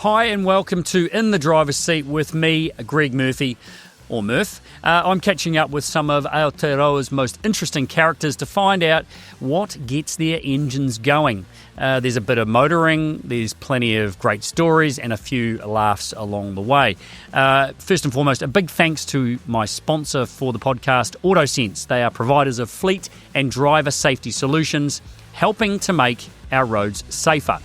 Hi and welcome to In the Driver's Seat with me, Greg Murphy, or Murph. I'm catching up with some of Aotearoa's most interesting characters to find out what gets their engines going. There's a bit of motoring, there's plenty of great stories and a few laughs along the way. First and foremost, a big thanks to my sponsor for the podcast, AutoSense. They are providers of fleet and driver safety solutions, helping to make our roads safer.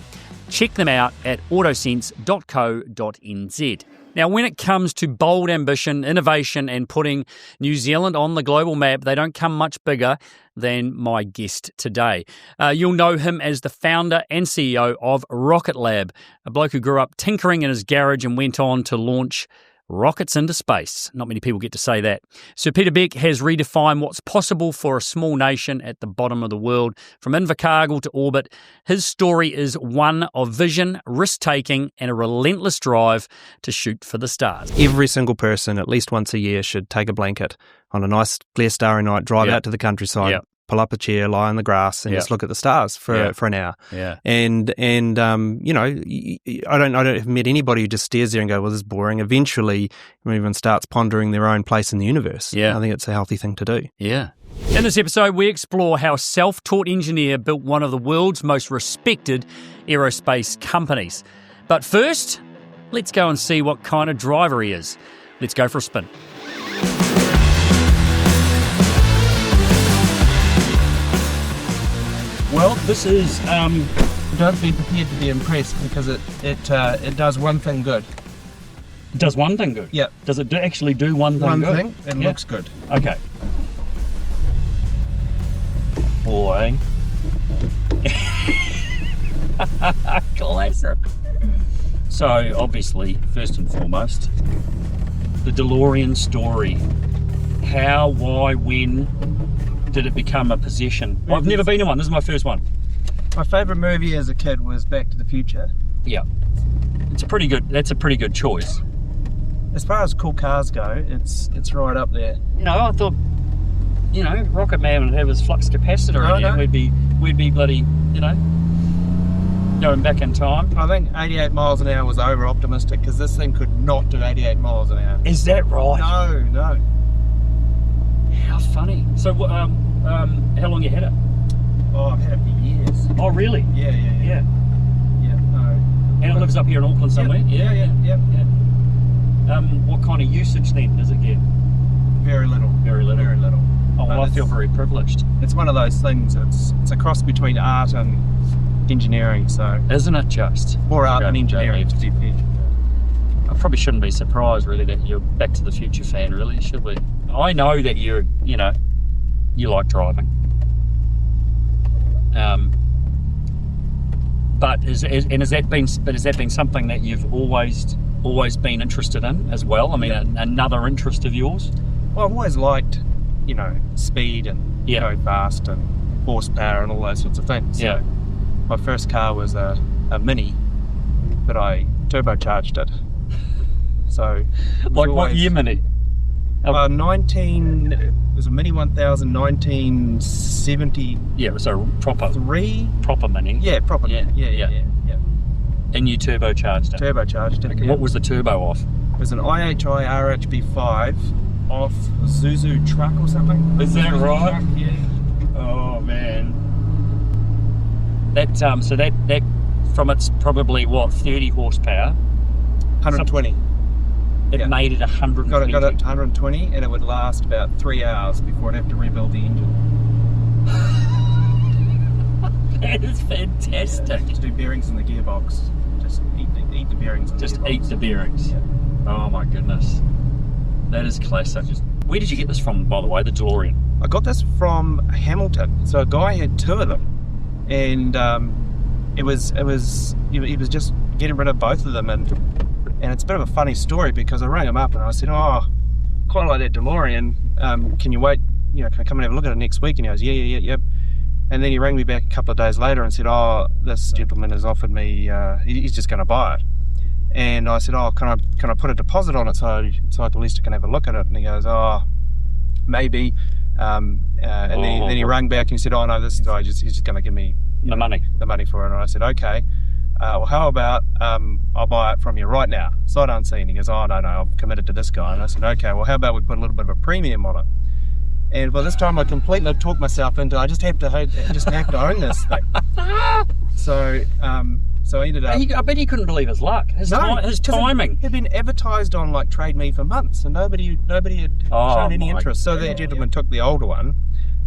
Check them out at autosense.co.nz. Now, when it comes to bold ambition, innovation, and putting New Zealand on the global map, they don't come much bigger than my guest today. You'll know him as the founder and CEO of Rocket Lab, a bloke who grew up tinkering in his garage and went on to launch rockets into space. Not many people get to say that. So Peter Beck has redefined what's possible for a small nation at the bottom of the world. From Invercargill to orbit, his story is one of vision, risk-taking, and a relentless drive to shoot for the stars. Every single person, at least once a year, should take a blanket on a nice, clear, starry night, drive out to the countryside, pull up a chair, lie on the grass, and just look at the stars for an hour. Yeah. And you know, I don't have met anybody who just stares there and go, well, this is boring. Eventually, everyone starts pondering their own place in the universe. Yeah. I think it's a healthy thing to do. Yeah. In this episode, we explore how a self-taught engineer built one of the world's most respected aerospace companies. But first, let's go and see what kind of driver he is. Let's go for a spin. Well, this is, don't be prepared to be impressed because it does one thing good. It does one thing good? Yep. Does it actually do one thing good? One thing, it looks good. Okay. Boy. Classic. So, obviously, first and foremost, the DeLorean story. How, why, when did it become a possession? I've never been in one. This is my first one. My favourite movie as a kid was Back to the Future. Yeah. That's a pretty good choice. As far as cool cars go, it's right up there. You know, I thought, you know, Rocket Man would have his flux capacitor in there. We'd be bloody, you know, going back in time. I think 88 miles an hour was over optimistic because this thing could not do 88 miles an hour. Is that right? No. How funny. So, how long you had it? Oh, I've had it for years. Oh, really? Yeah. Yeah. No. And it lives up here in Auckland somewhere? Yeah. What kind of usage then does it get? Very little. Oh, well, I feel very privileged. It's one of those things. It's a cross between art and engineering. So isn't it just? More art than engineering, to be fair. I probably shouldn't be surprised, really, that you're a Back to the Future fan, really, should we? I know that you like driving. But has that been something that you've always been interested in as well? I mean, another interest of yours? Well, I've always liked, speed and going fast and horsepower and all those sorts of things. Yeah. So my first car was a Mini, but I turbocharged it. So like what year Mini? it was a Mini 1000, 1970. Yeah, it was a proper Mini. Yeah, proper. Yeah. And you turbocharged it? Turbocharged it. Okay. Yeah. What was the turbo off? It was an IHI RHB5 off Zuzu truck or something. Is that Zuzu right? Truck, yeah. Oh man. That from its probably 30 horsepower. 120. It made it 120. Got it to 120, and it would last about 3 hours before I'd have to rebuild the engine. That is fantastic. Yeah, just do bearings in the gearbox. Just eat the bearings. Eat the bearings. Yeah. Oh my goodness. That is classic. Where did you get this from, by the way, the DeLorean? I got this from Hamilton. So a guy had two of them, and he was just getting rid of both of them, and it's a bit of a funny story because I rang him up and I said, oh, quite like that DeLorean. Can you wait? Can I come and have a look at it next week? And he goes, yeah. And then he rang me back a couple of days later and said, oh, this gentleman has offered me, he's just going to buy it. And I said, oh, can I put a deposit on it so at least I can have a look at it? And he goes, oh, maybe. And then he rang back and he said, oh no, this guy he's just going to give me the money for it. And I said, okay. well, how about I'll buy it from you right now, sight unseen. He goes, oh, no, I've committed to this guy. And I said, okay, well, how about we put a little bit of a premium on it? And by this time, I completely talked myself into, I just have to own this thing. So I ended up... I bet he couldn't believe his luck, his timing. It had been advertised on like Trade Me for months, and nobody had shown any interest. So that gentleman took the older one,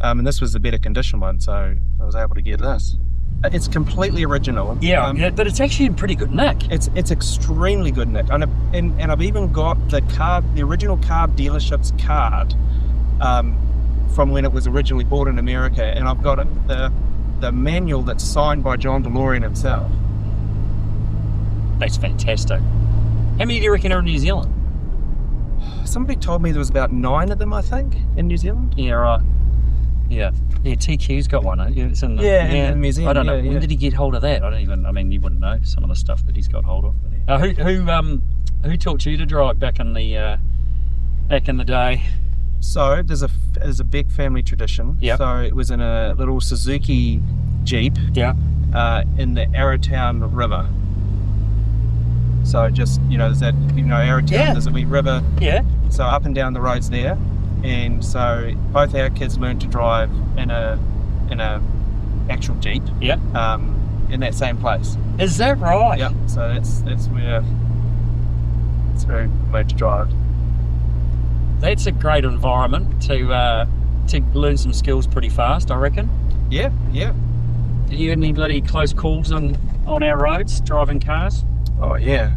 and this was the better condition one, so I was able to get this. It's completely original. Yeah, but it's actually in pretty good nick. It's extremely good nick, and I've even got the original car dealership's card from when it was originally bought in America, and I've got the manual that's signed by John DeLorean himself. That's fantastic. How many do you reckon are in New Zealand? Somebody told me there was about 9 of them, I think, in New Zealand. Yeah, right. Yeah, TQ's got one. It's in the, in the museum. I don't know. When did he get hold of that? You wouldn't know some of the stuff that he's got hold of. Who taught you to drive back in the day? So there's a big family tradition. Yeah. So it was in a little Suzuki Jeep. Yeah. In the Arrowtown River. So just there's that Arrowtown. Yeah. There's a wee river. Yeah. So up and down the roads there. And so both our kids learned to drive in a actual Jeep. Yeah. In that same place. Is that right? Yeah. So that's where we learned to drive. That's a great environment to learn some skills pretty fast, I reckon. Yeah. Yeah. Did you have any bloody close calls on our roads driving cars? Oh yeah.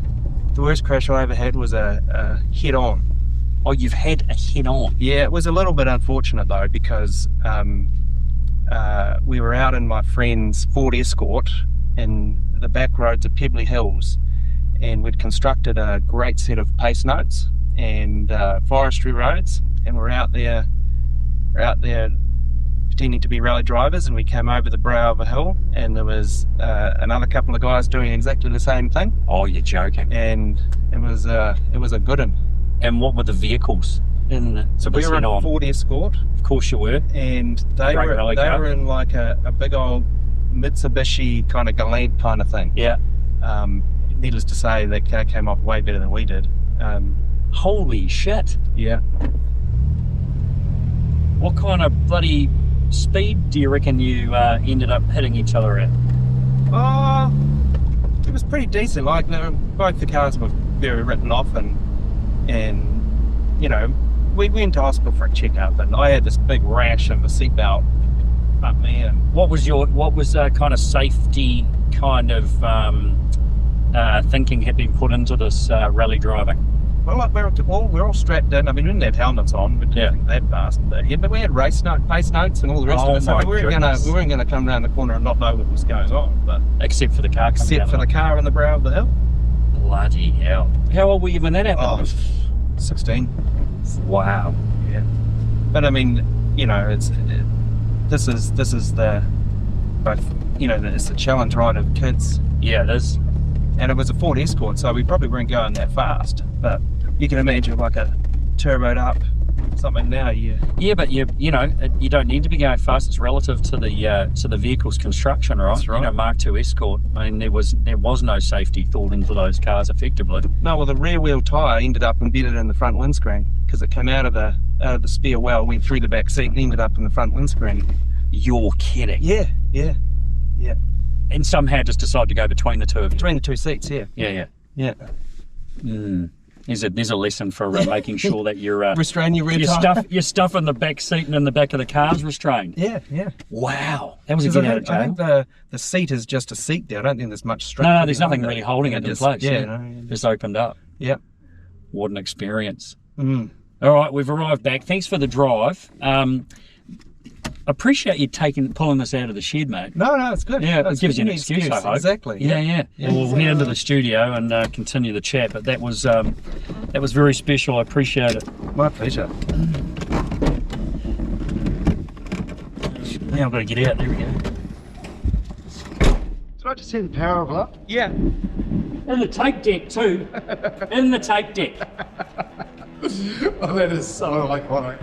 The worst crash I ever had was a head-on. Oh, you've had a head-on? Yeah, it was a little bit unfortunate though, because we were out in my friend's Ford Escort in the back roads of Pebbly Hills, and we'd constructed a great set of pace notes and forestry roads, and we're out there pretending to be rally drivers, and we came over the brow of a hill, and there was another couple of guys doing exactly the same thing. Oh, you're joking. And it was a good one. And what were the vehicles in? So we were in a Ford Escort. Of course you were. And they were in like a big old Mitsubishi kind of Galant kind of thing. Yeah. Needless to say, that car came off way better than we did. Holy shit. Yeah. What kind of bloody speed do you reckon you ended up hitting each other at? It was pretty decent. Like both the cars were very written off, and we went to hospital for a checkup, and I had this big rash of the seatbelt up me. And what was kind of safety kind of thinking had been put into this rally driving? Well, like we're all strapped in. I mean, we didn't have helmets on, we didn't think that fast. But we had pace notes and all the rest of it. So we weren't going to come around the corner and not know what was going on. But except for the car coming Except for the car on the brow of the hill. Bloody hell. How old were you when that happened? 16. Wow. Yeah. But I mean, this is the it's the challenge ride of kids. Yeah, it is. And it was a Ford Escort, so we probably weren't going that fast. But you can imagine like a turboed up something now. Yeah, but you don't need to be going fast. It's relative to the vehicle's construction, right? That's right. Mark II Escort. I mean, there was no safety thought into those cars effectively. No, well, the rear wheel tyre ended up embedded in the front windscreen because it came out of the spare well, went through the back seat, and ended up in the front windscreen. You're kidding? Yeah. And somehow just decided to go between the two of you. Between the two seats, yeah. Yeah. There's a lesson for making sure that you're restrain your rear tyre. Your stuff in the back seat and in the back of the car is restrained. Yeah. Wow, that was a get out of jail. I think the seat is just a seat there. I don't think there's much structure. No, there's nothing really holding it in place. Just opened up. Yeah. What an experience. Mm. All right, we've arrived back. Thanks for the drive. Appreciate you pulling this out of the shed, mate. No, it's good. Yeah, it gives you an excuse, I hope. Exactly. Yeah. We'll head into the studio and continue the chat. But that was very special. I appreciate it. My pleasure. Now I've got to get out. There we go. Did I just see the power of love? Yeah. In the tape deck too. In the tape deck. Oh, that is so iconic.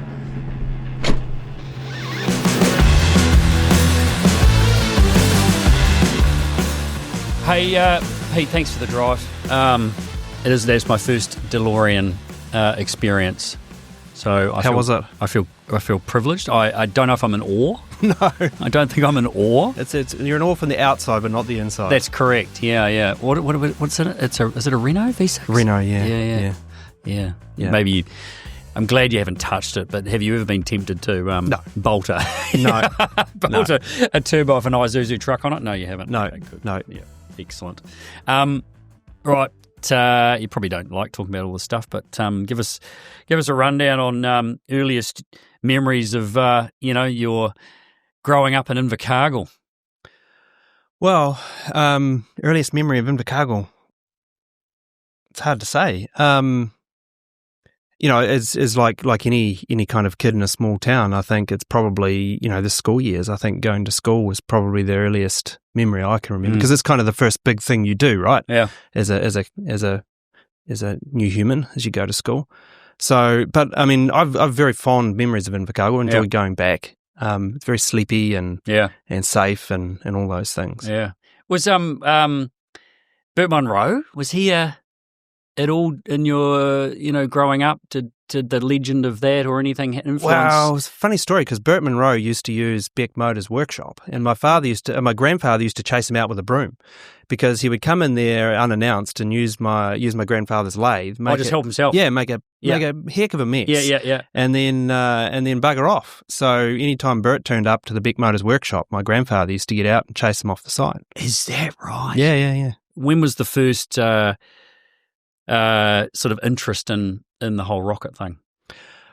Hey, Pete, thanks for the drive. That's my first DeLorean experience. So How was it? I feel privileged. I don't know if I'm in awe. No, I don't think I'm in awe. you're an awe from the outside, but not the inside. That's correct. Yeah. What's it? Is it a Renault V6? Renault, yeah. Yeah. Maybe. I'm glad you haven't touched it, but have you ever been tempted to bolt a a turbo off an Isuzu truck on it? No, you haven't. No, okay, good. no. Yeah, excellent. Right, you probably don't like talking about all this stuff, but give us a rundown on earliest memories of your growing up in Invercargill. Well, earliest memory of Invercargill. It's hard to say. Is like any kind of kid in a small town, I think it's probably, the school years. I think going to school was probably the earliest memory I can remember, because it's kind of the first big thing you do, right? Yeah. As a new human, as you go to school. So, but I mean, I've very fond memories of Invercargill. Enjoy going back. It's very sleepy and safe and all those things. Yeah. Was Burt Munro, was he at all in your, growing up? Did the legend of that or anything influence? Well, it's a funny story, because Burt Munro used to use Beck Motors workshop, and my grandfather used to chase him out with a broom, because he would come in there unannounced and use my grandfather's lathe. Help himself. Yeah, make a heck of a mess. Yeah. And then bugger off. So anytime Burt turned up to the Beck Motors workshop, my grandfather used to get out and chase him off the site. Is that right? Yeah. When was the first sort of interest in the whole rocket thing?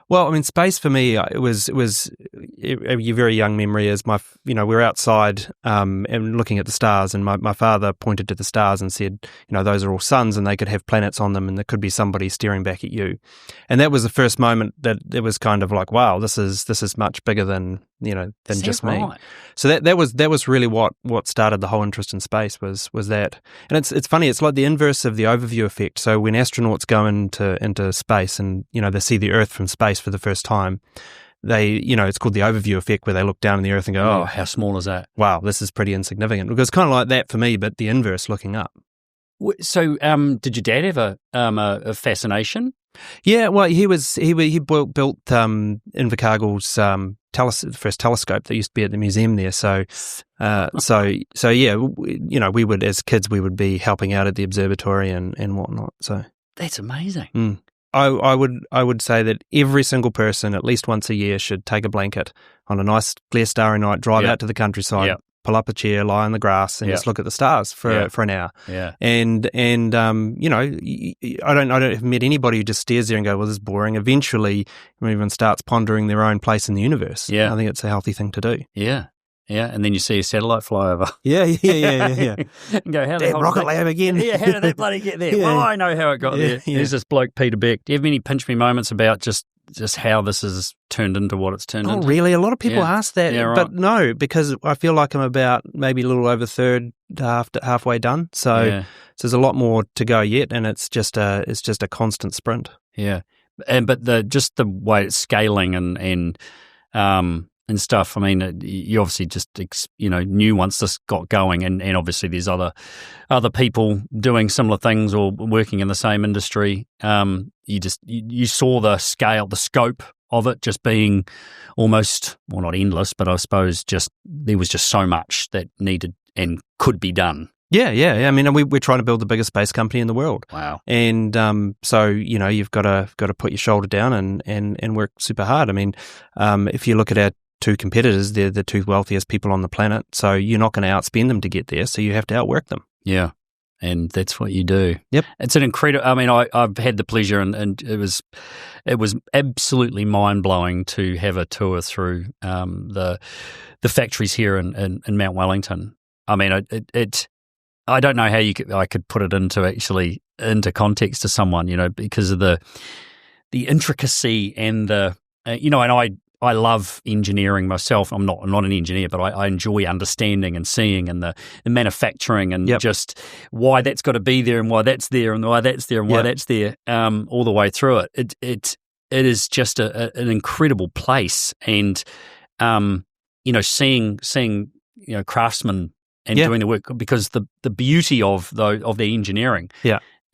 Well, I mean, space for me, it was a very young memory. As we're outside and looking at the stars, and my father pointed to the stars and said, those are all suns, and they could have planets on them, and there could be somebody staring back at you. And that was the first moment that it was kind of like, wow, this is much bigger than just me. Right? So that was really what started the whole interest in space was that. And it's funny, it's like the inverse of the overview effect. So when astronauts go into space and they see the Earth from space for the first time, it's called the overview effect, where they look down on the Earth and go, oh, how small is that? Wow, this is pretty insignificant. Because it's kind of like that for me, but the inverse, looking up. So, did your dad have a fascination? Yeah, well, he built Invercargill's the first telescope that used to be at the museum there. So yeah, we would, as kids, we would be helping out at the observatory and whatnot. So that's amazing. I would say that every single person at least once a year should take a blanket on a nice clear starry night, drive out to the countryside, pull up a chair, lie on the grass, and just look at the stars for an hour. Yeah. And I don't met anybody who just stares there and go, well, this is boring. Eventually, everyone starts pondering their own place in the universe. Yeah. I think it's a healthy thing to do. Yeah. Yeah, and then you see a satellite fly over. Yeah. And go, how the hell rocket lab again. Yeah, how did that bloody get there? Well, I know how it got there. There's this bloke, Peter Beck. Do you have any pinch me moments about just how this has turned into what it's turned into? Oh, really? A lot of people ask that, but no, because I feel like I'm about maybe a little over third to halfway done. So there's a lot more to go yet, and it's just a constant sprint. Yeah, but the way it's scaling and stuff. I mean, you obviously just knew once this got going, and obviously there's other people doing similar things or working in the same industry. You saw the scale, the scope of it just being almost, well, not endless, but I suppose there was just so much that needed and could be done. Yeah. I mean, we're trying to build the biggest space company in the world. Wow. And so you've got to put your shoulder down and work super hard. I mean, if you look at our two competitors, they're the two wealthiest people on the planet, so you're not going to outspend them to get there, so you have to outwork them. Yeah, and that's what you do. Yep. It's an incredible, I mean, I've had the pleasure, and it was absolutely mind-blowing to have a tour through the factories here in Mount Wellington. I mean, I don't know how I could put it into context to someone, because of the intricacy and and I love engineering myself. I'm not an engineer, but I enjoy understanding and seeing and the manufacturing and just why that's got to be there and why that's there and why that's there and why that's there all the way through it. It is just an incredible place, and seeing craftsmen and doing the work, because the beauty of the engineering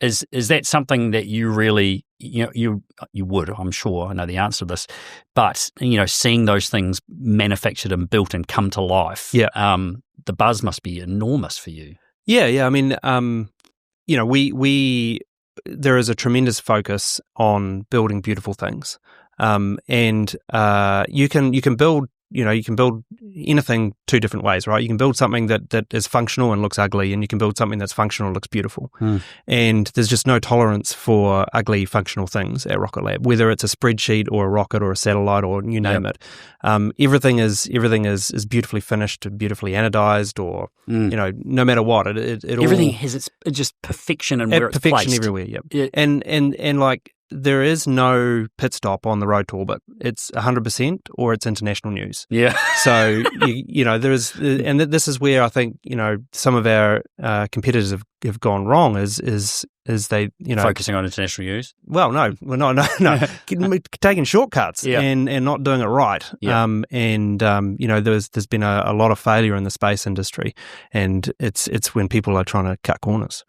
is that something that you really you would, I'm sure, I know the answer to this, but seeing those things manufactured and built and come to life, the buzz must be enormous for you. I mean, we there is a tremendous focus on building beautiful things, and you can build anything two different ways, right? You can build something that is functional and looks ugly, and you can build something that's functional and looks beautiful. And there's just no tolerance for ugly functional things at Rocket Lab, whether it's a spreadsheet or a rocket or a satellite or you name it. Everything is beautifully finished, beautifully anodized, or no matter what, it everything all has its just perfection and where it's perfection placed everywhere. And like, there is no pit stop on the road to orbit. It's 100% or it's international news. Yeah. So, there is, and this is where I think, some of our competitors have gone wrong is they, focusing on international news. Well, no, taking shortcuts and not doing it right. Yeah. There's been a lot of failure in the space industry, and it's when people are trying to cut corners.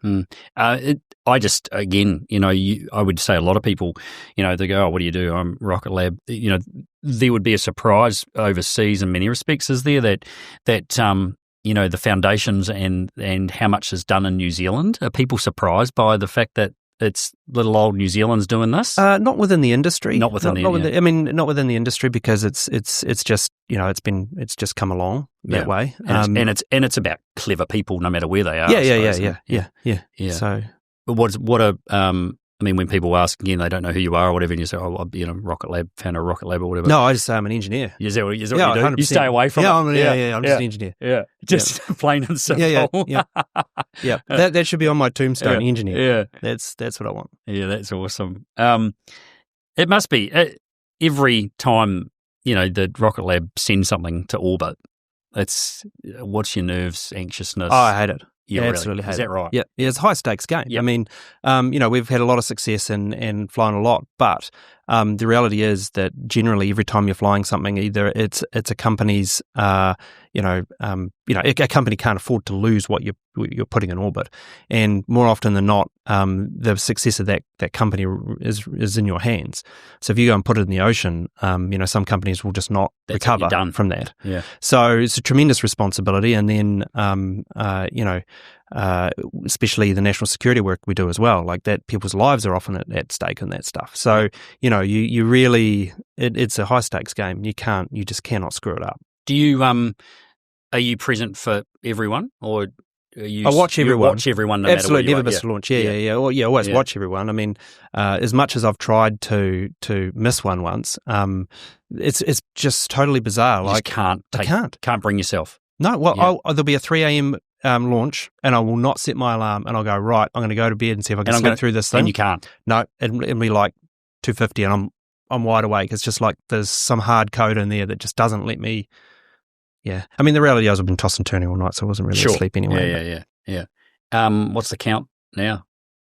I just, again, I would say a lot of people, they go, "Oh, what do you do?" I'm Rocket Lab. There would be a surprise overseas in many respects, is there, that the foundations and how much is done in New Zealand? Are people surprised by the fact that it's little old New Zealand's doing this? Not within the industry. Not within not within the industry, because it's just it's just come along that way. And it's about clever people, no matter where they are. Yeah. So, when people ask again, they don't know who you are or whatever, and you say, "Oh, well, Rocket Lab, founder of Rocket Lab or whatever." No, I just say I'm an engineer. Is that what you do? You stay away from it? I'm just an engineer. Yeah, just plain and simple. Yeah. That should be on my tombstone, engineer. Yeah, that's what I want. Yeah, that's awesome. It must be every time the Rocket Lab sends something to orbit. What's your nerves, anxiousness? Oh, I hate it. Yeah, absolutely. Is that right? Yeah, it's a high stakes game. Yep. I mean, we've had a lot of success and flown a lot, but the reality is that generally every time you're flying something, either it's a company's, a company can't afford to lose what you're putting in orbit, and more often than not, the success of that company is in your hands. So if you go and put it in the ocean, some companies will just not recover from that. Yeah. So it's a tremendous responsibility, and then especially the national security work we do as well, like that, people's lives are often at stake in that stuff. So you really, it's a high stakes game. You just cannot screw it up. Do you are you present for everyone, or I watch everyone. Watch everyone, no absolutely, matter never miss a launch. Always watch everyone. I mean, as much as I've tried to miss one once, it's just totally bizarre. You like can't bring yourself. No, well, there'll be a 3 a.m. Launch, and I will not set my alarm, and I'll go, right, I'm going to go to bed and see if I can sleep through this thing. And you can't. No, it'll be like 2:50, and I'm wide awake. It's just like there's some hard code in there that just doesn't let me. Yeah, I mean, the reality is I've been tossing and turning all night, so I wasn't really asleep anyway. Yeah. What's the count now?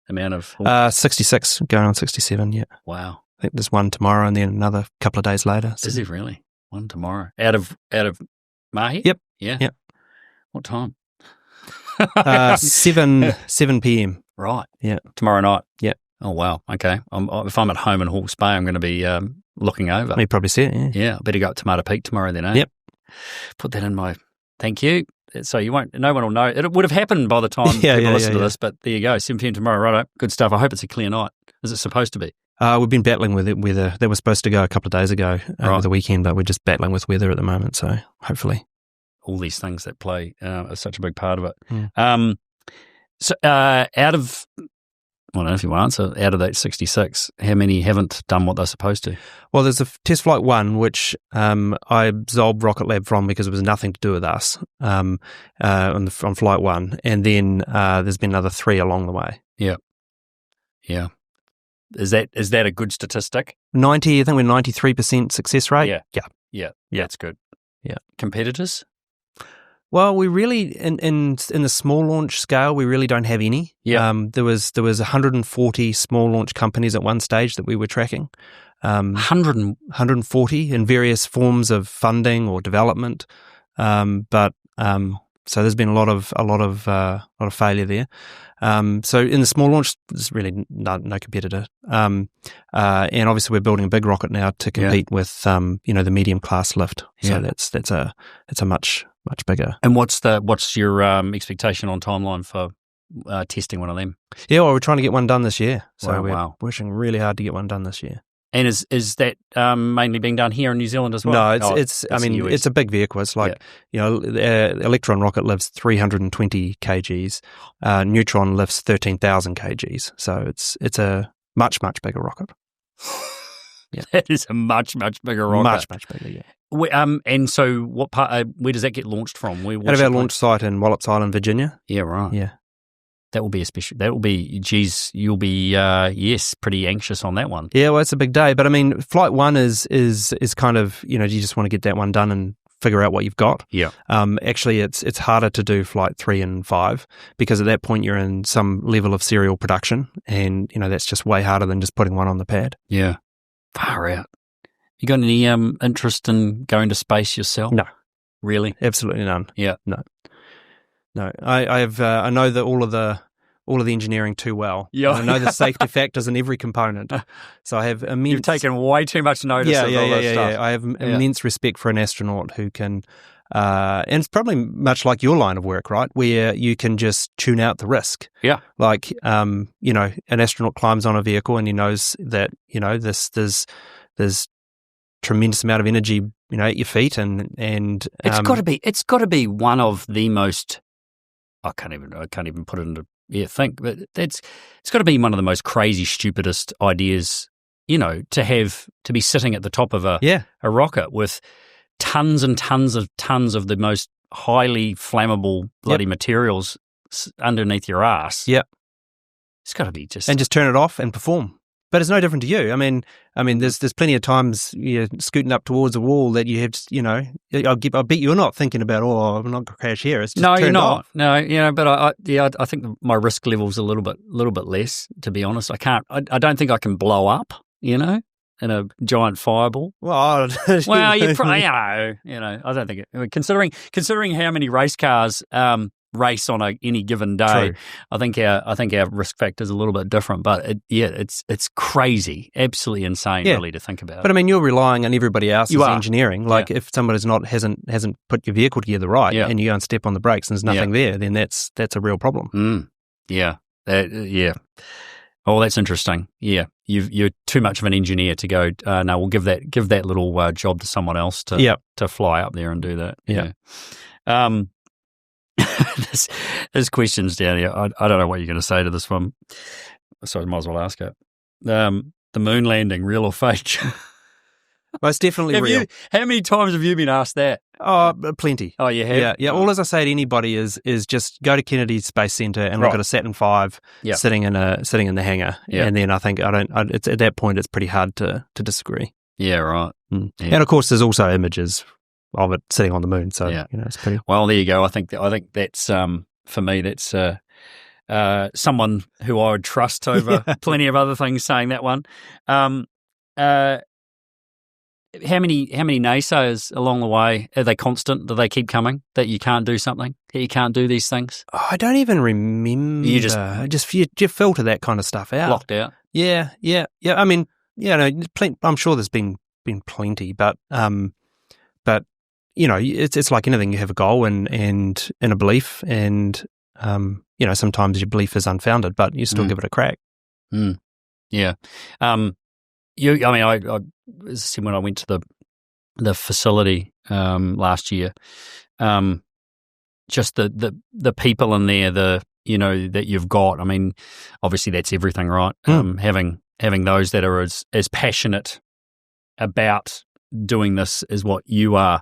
Amount of 66, going on 67. Yeah. Wow. I think there's one tomorrow, and then another couple of days later. So. Is there really one tomorrow? Out of Mahi? Yep. Yeah. Yep. What time? 7 p.m. Right. Yeah. Tomorrow night. Yeah. Oh wow. Okay. If I'm at home in Hawke's Bay, I'm going to be looking over. You probably see it. Yeah. Yeah. I better go up Tomato Peak tomorrow then. Eh? Yep. Put that in my thank you. So no one will know. It would have happened by the time people listen to this. But there you go. 7 p.m. tomorrow. Righto. Good stuff. I hope it's a clear night. Is it supposed to be? We've been battling with it. Weather. They were supposed to go a couple of days ago over the weekend, but we're just battling with weather at the moment. So hopefully. All these things that play are such a big part of it. Mm. So out of, I don't know if you want to answer, out of that 66, how many haven't done what they're supposed to? Well, there's a test flight 1, which I absolved Rocket Lab from because it was nothing to do with us on flight 1. And then there's been another 3 along the way. Yeah. Yeah. Is that a good statistic? 90, I think we're 93% success rate. Yeah. That's good. Yeah. Competitors? Well, we really in the small launch scale, we really don't have any. Yeah. There was 140 small launch companies at one stage that we were tracking. 140 in various forms of funding or development. But So there's been a lot of failure there. So in the small launch, there's really no competitor. And obviously we're building a big rocket now to compete with the medium class lift. So that's a much bigger. And what's your expectation on timeline for testing one of them? Yeah, well, we're trying to get one done this year. So Wow. we're working really hard to get one done this year. And is that mainly being done here in New Zealand as well? No, it's a big vehicle. It's like, the Electron rocket lifts 320 kgs. Neutron lifts 13,000 kgs. So it's a much bigger rocket. Yeah. That is a much bigger rocket. Much bigger, yeah. And so what part, where does that get launched from? Out of our launch site in Wallops Island, Virginia. Yeah, right. Yeah. That will be you'll be, pretty anxious on that one. Yeah, well, it's a big day. But I mean, Flight 1 is kind of, you just want to get that one done and figure out what you've got. Yeah. Actually, it's harder to do Flight 3 and 5 because at that point you're in some level of serial production and, that's just way harder than just putting one on the pad. Yeah. Far out. You got any interest in going to space yourself? No. Really? Absolutely none. Yeah. No. I have. I know that all of the engineering too well. Yeah. I know the safety factors in every component. So I have immense. You've taken way too much notice of all this stuff. Yeah. I have immense respect for an astronaut who can, and it's probably much like your line of work, right? Where you can just tune out the risk. Yeah. Like, an astronaut climbs on a vehicle and he knows that, there's tremendous amount of energy, at your feet and it's got to be one of the most. I can't even put it into think, but it's got to be one of the most crazy, stupidest ideas, to be sitting at the top of a rocket with tons and tons of the most highly flammable bloody materials underneath your ass. Yeah, it's got to be just turn it off and perform. But it's no different to you. I mean, there's plenty of times you're scooting up towards a wall that you have, I bet you're not thinking about, I'm not going to crash here. It's just no, you're not. Off. No, but I think my risk level's a little bit less. To be honest, I don't think I can blow up, in a giant fireball. Well, you probably, I don't think it. Considering how many race cars race on any given day. True. I think our risk factor is a little bit different, but it's crazy, absolutely insane, really, to think about. But I mean, you're relying on everybody else's engineering. Like if somebody's hasn't put your vehicle together right, and you go and step on the brakes and there's nothing there, then that's a real problem. Yeah. Oh, that's interesting. Yeah, you're too much of an engineer to go. No, we'll give that little job to someone else to fly up there and do that. Yeah. There's questions down here. I don't know what you're going to say to this one, so I might as well ask it. The moon landing, real or fake? Most definitely real. How many times have you been asked that? Oh, plenty. Oh, you have? Yeah. All as I say to anybody is just go to Kennedy Space Center and look at a Saturn V sitting in the hangar, and then I think it's at that point it's pretty hard to disagree. Yeah, right. Yeah. And of course, there's also images of it sitting on the moon, so it's pretty. Well, there you go. I think that's for me. That's someone who I would trust over plenty of other things saying that one. How many naysayers along the way, are they constant? Do they keep coming that you can't do something, that you can't do these things? I don't even remember. You just filter that kind of stuff out. Blocked out. Yeah. I mean, I'm sure there's been plenty, but it's like anything. You have a goal and a belief, and sometimes your belief is unfounded, but you still give it a crack. Yeah. I said when I went to the facility last year, just the people in there, that you've got. I mean, obviously that's everything, right? Having those that are as passionate about doing this as what you are,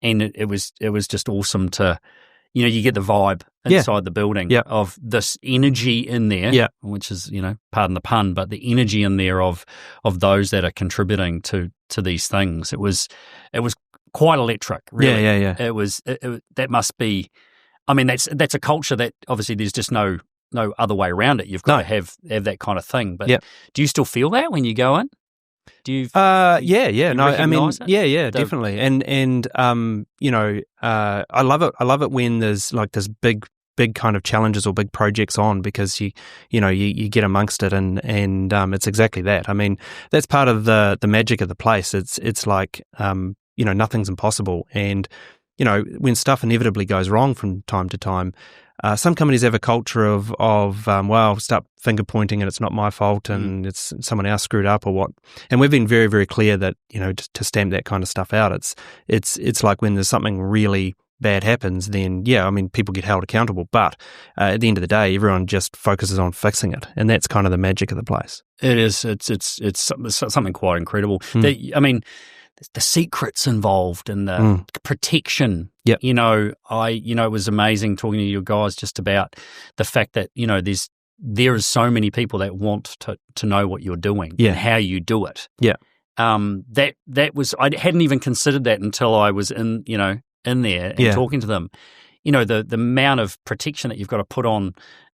and it was just awesome to, you get the vibe inside the building of this energy in there, which is, pardon the pun, but the energy in there of those that are contributing to these things. It was quite electric, really. Yeah. It was that must be. I mean, that's a culture that obviously there's just no other way around it. You've got to have that kind of thing. But do you still feel that when you go in? Do you? Yeah. No, I mean, recognise it? yeah, definitely. And I love it. I love it when there's like this big kind of challenges or big projects on, because you get amongst it, and it's exactly that. I mean, that's part of the magic of the place. It's like nothing's impossible, and when stuff inevitably goes wrong from time to time. Some companies have a culture of start finger pointing and it's not my fault and it's someone else screwed up or what. And we've been very, very clear that to stamp that kind of stuff out. It's like when there's something really bad happens, then people get held accountable. But at the end of the day, everyone just focuses on fixing it, and that's kind of the magic of the place. It is. It's something quite incredible. The secrets involved and the protection. Yep. It was amazing talking to you guys just about the fact that, there is so many people that want to know what you're doing and how you do it. Yeah. That was, I hadn't even considered that until I was in there and talking to them. The amount of protection that you've got to put on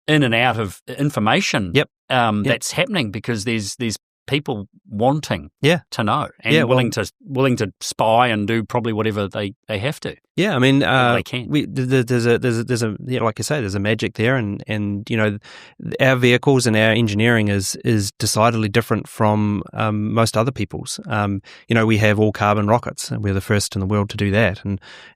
in and out of information. That's happening because there's people wanting to know and willing to spy and do probably whatever they have to. Yeah, I mean, they can. There's a like you say, there's a magic there, and our vehicles and our engineering is decidedly different from most other people's. We have all carbon rockets, and we're the first in the world to do that,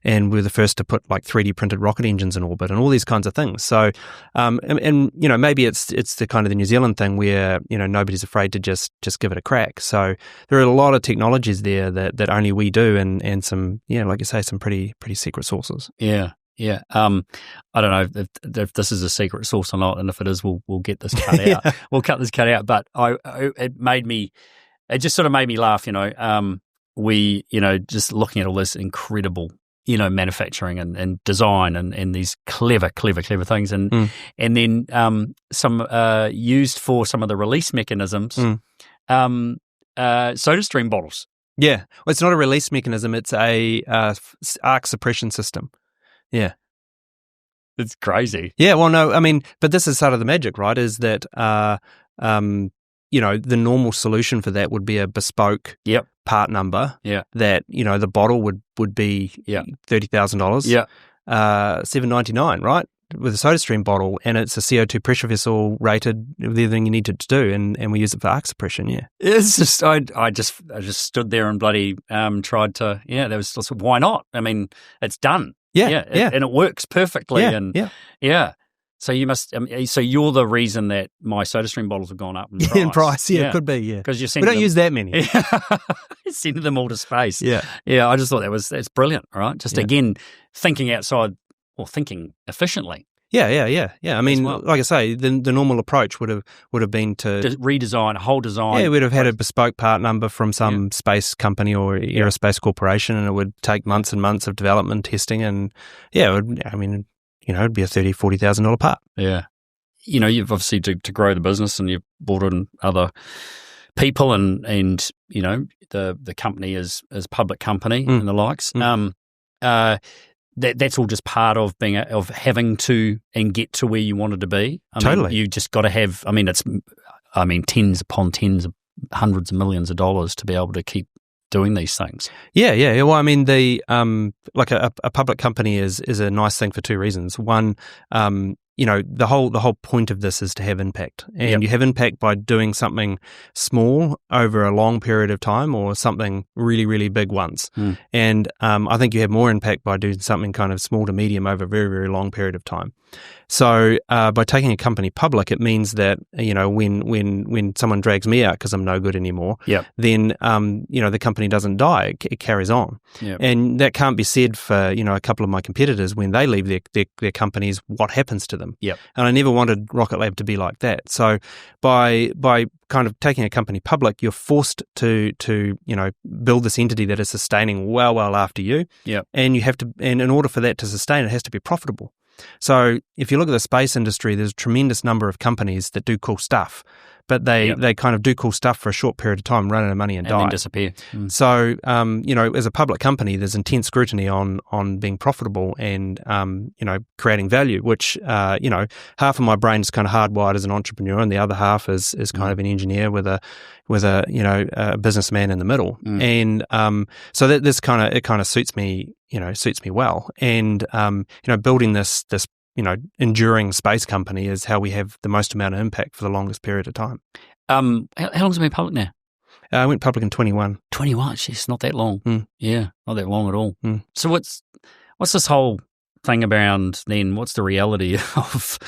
and we're the first to put like 3D printed rocket engines in orbit and all these kinds of things. So, maybe it's the kind of the New Zealand thing where nobody's afraid to just give it a crack. So there are a lot of technologies there that only we do, and some like you say, some pretty secret sources. Yeah. I don't know if this is a secret source or not, and if it is, we'll get this cut out. We'll cut this cut out. But it just sort of made me laugh. We just looking at all this incredible manufacturing and design and these clever things, and then some used for some of the release mechanisms. SodaStream bottles. Yeah, well, it's not a release mechanism; it's a arc suppression system. Yeah, it's crazy. Yeah, well, no, I mean, but this is sort of the magic, right? Is that the normal solution for that would be a bespoke part number. Yeah, that the bottle would be $30,000. Yeah, $799, right? With a SodaStream bottle, and it's a CO2 pressure vessel rated with everything you need it to do, and we use it for arc suppression. Yeah, it's just I just stood there and bloody tried to there was why not? I mean, it's done. Yeah, and it works perfectly. Yeah. So you must. So you're the reason that my SodaStream bottles have gone up in price. In price, it could be. Yeah, because we don't use that many. Sending them all to space. Yeah. I just thought that's brilliant. Right, just again thinking outside. Or thinking efficiently. Yeah. I mean, like I say, the normal approach would have been to redesign a whole design. Yeah, we'd have had a bespoke part number from some space company or aerospace corporation, and it would take months and months of development, testing, and it'd be a $30,000-$40,000 part. Yeah, you've obviously to grow the business, and you've brought in other people, and the company is public company and the likes. That's all just part of having to and get to where you wanted to be. Totally. You just got to have. It's tens upon tens of hundreds of millions of dollars to be able to keep doing these things. Yeah. Well, I mean, the like a public company is a nice thing for two reasons. One, the whole point of this is to have impact, and you have impact by doing something small over a long period of time, or something really, really big once. And I think you have more impact by doing something kind of small to medium over a very, very long period of time. So by taking a company public, it means that when someone drags me out because I'm no good anymore, then the company doesn't die; it carries on. And that can't be said for a couple of my competitors when they leave their companies. What happens to them? And I never wanted Rocket Lab to be like that. So by kind of taking a company public, you're forced to build this entity that is sustaining well after you. And you have to, and in order for that to sustain, it has to be profitable. So if you look at the space industry, there's a tremendous number of companies that do cool stuff, but they kind of do cool stuff for a short period of time, run out of money and die. Then disappear. So, as a public company, there's intense scrutiny on being profitable and, creating value, which, half of my brain is kind of hardwired as an entrepreneur and the other half is kind of an engineer with a businessman in the middle. And so that it kind of suits me well. And, building this enduring space company is how we have the most amount of impact for the longest period of time. How long's it been public now? I went public in 21. 21, jeez, not that long. Yeah, not that long at all. So what's this whole thing around then? What's the reality of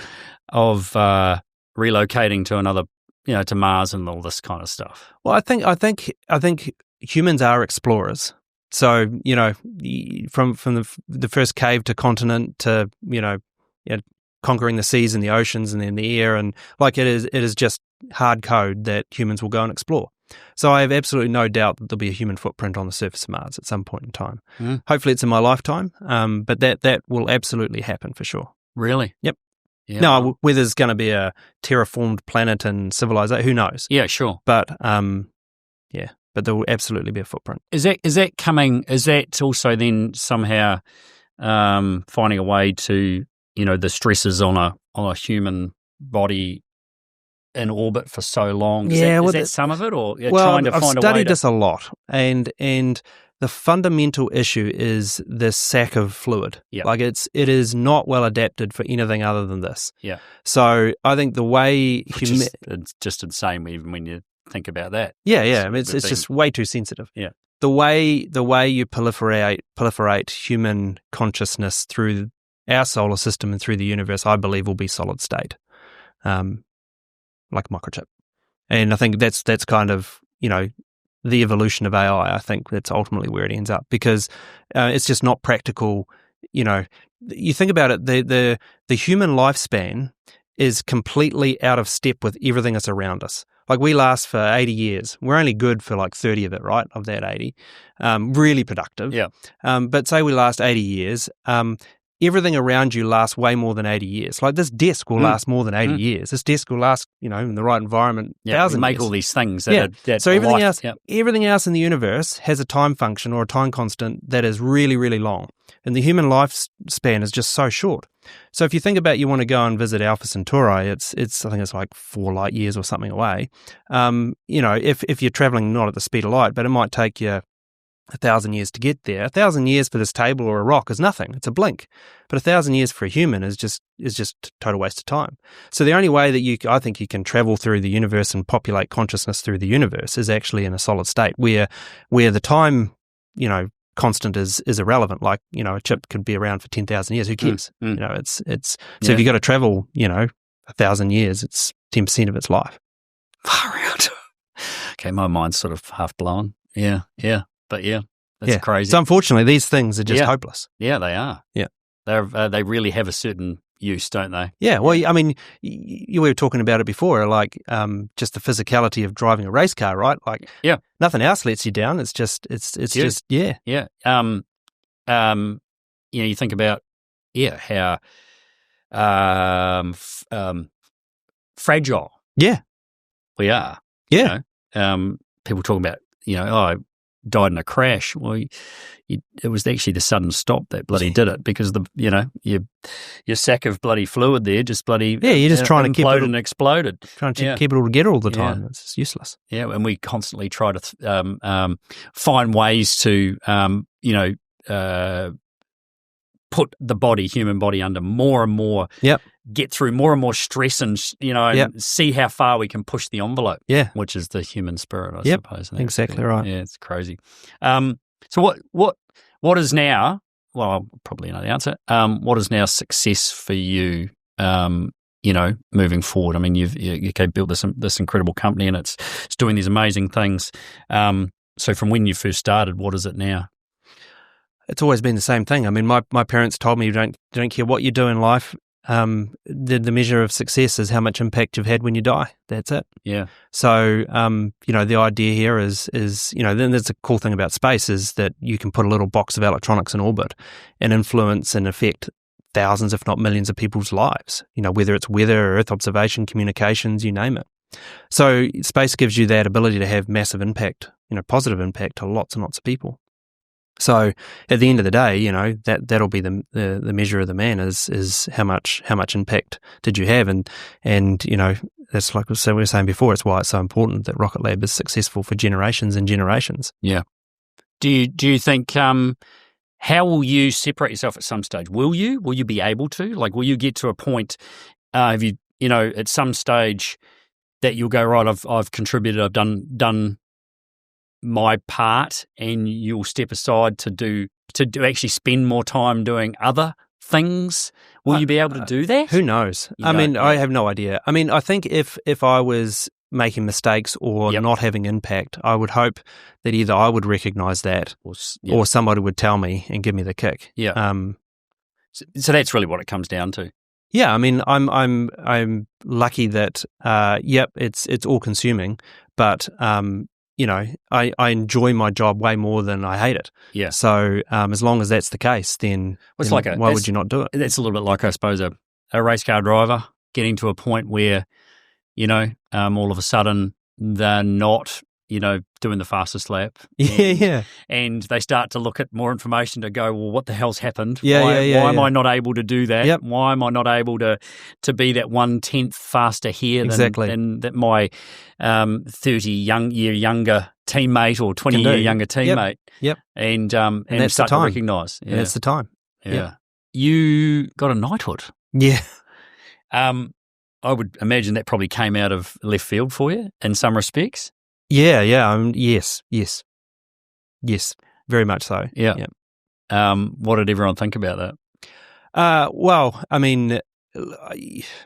relocating to another, to Mars and all this kind of stuff? Well, I think humans are explorers. So, from the first cave to continent to, conquering the seas and the oceans and then the air, and it is just hard code that humans will go and explore. So I have absolutely no doubt that there'll be a human footprint on the surface of Mars at some point in time. Hopefully it's in my lifetime, but that will absolutely happen for sure. Really? Yep. Yeah. Now, whether there's going to be a terraformed planet and civilization, who knows? Yeah, sure. But but there will absolutely be a footprint. Is that coming? Is that also then somehow finding a way to the stresses on a human body in orbit for so long? Is that some of it, or trying to find a way? I've studied this a lot, and the fundamental issue is this sack of fluid. Yeah. It is not well adapted for anything other than this. Yeah. So I think the way it's just insane even when you think about that. Yeah. I mean, it's just way too sensitive. Yeah. The way you proliferate human consciousness through our solar system and through the universe, I believe, will be solid state, like microchip. And I think that's kind of the evolution of AI. I think that's ultimately where it ends up, because it's just not practical. You think about it, the human lifespan is completely out of step with everything that's around us. We last for 80 years. We're only good for 30 of it, right? Of that 80. Really productive. Yeah. But say we last 80 years, everything around you lasts way more than 80 years. This desk will last more than 80 years. This desk will last, in the right environment, 1,000 years. Make all these things that so everything else in the universe has a time function or a time constant that is really, really long. And the human lifespan is just so short. So if you think about, you want to go and visit Alpha Centauri, I think it's 4 light years or something away. If you're traveling not at the speed of light, but it might take you 1,000 years to get there. 1,000 years for this table or a rock is nothing. It's a blink. But 1,000 years for a human is just a total waste of time. So the only way that I think you can travel through the universe and populate consciousness through the universe is actually in a solid state where the time, constant is irrelevant. A chip could be around for 10,000 years. Who cares? It's so if you got to travel, 1,000 years, it's 10% of its life. Far out. Okay, my mind's sort of half blown. Yeah. But that's crazy. So unfortunately, these things are just hopeless. Yeah, they are. Yeah, they really have a certain use, don't they? Yeah. Well, I mean, we were talking about it before, just the physicality of driving a race car, right? Nothing else lets you down. It's just yeah. Yeah. You think about how fragile. Yeah. We are. Yeah. People talk about I died in a crash. Well, it was actually the sudden stop that bloody did it, because your sack of bloody fluid there just bloody you're just trying to keep it and exploded, keep it all together all the time. It's just useless. Yeah, and we constantly try to find ways to put the human body under more and more. Yep. Get through more and more stress and and see how far we can push the envelope. Yeah, which is the human spirit, I suppose. Exactly right. Yeah, it's crazy. So what is now? Well, I'll probably know the answer. What is now success for you? Moving forward. I mean, you built this incredible company, and it's doing these amazing things. So from when you first started, what is it now? It's always been the same thing. I mean, my parents told me, you don't care what you do in life. The measure of success is how much impact you've had when you die. That's it. Yeah. So, the idea here is then there's a cool thing about space is that you can put a little box of electronics in orbit and influence and affect thousands, if not millions of people's lives, whether it's weather, Earth observation, communications, you name it. So space gives you that ability to have massive impact, positive impact to lots and lots of people. So at the end of the day, that'll be the measure of the man is how much impact did you have, and that's like we were saying before. It's why it's so important that Rocket Lab is successful for generations and generations. Yeah. Do you think how will you separate yourself at some stage? Will you be able to? Like, will you get to a point? Have you at some stage that you'll go, right, I've contributed, I've done my part, and you'll step aside to actually spend more time doing other things? Will you be able to do that? Who knows? I have no idea. I think if I was making mistakes or not having impact, I would hope that either I would recognise that or somebody would tell me and give me the kick. Yeah. So that's really what it comes down to. Yeah, I'm lucky that it's all consuming, but I enjoy my job way more than I hate it. Yeah. So as long as that's the case, then why would you not do it? It's a little bit like, I suppose, a race car driver getting to a point where, all of a sudden they're not, doing the fastest lap. And they start to look at more information to go, well, what the hell's happened? Why am I not able to do that? Yep. Why am I not able to be that 1/10 faster here than that my 30-year younger teammate or 20-year younger teammate? Yep. And that's start the time to recognise. Yeah. And that's the time. Yeah. You got a knighthood. Yeah. I would imagine that probably came out of left field for you in some respects. Yeah. Yes, very much so. Yeah. What did everyone think about that? Well,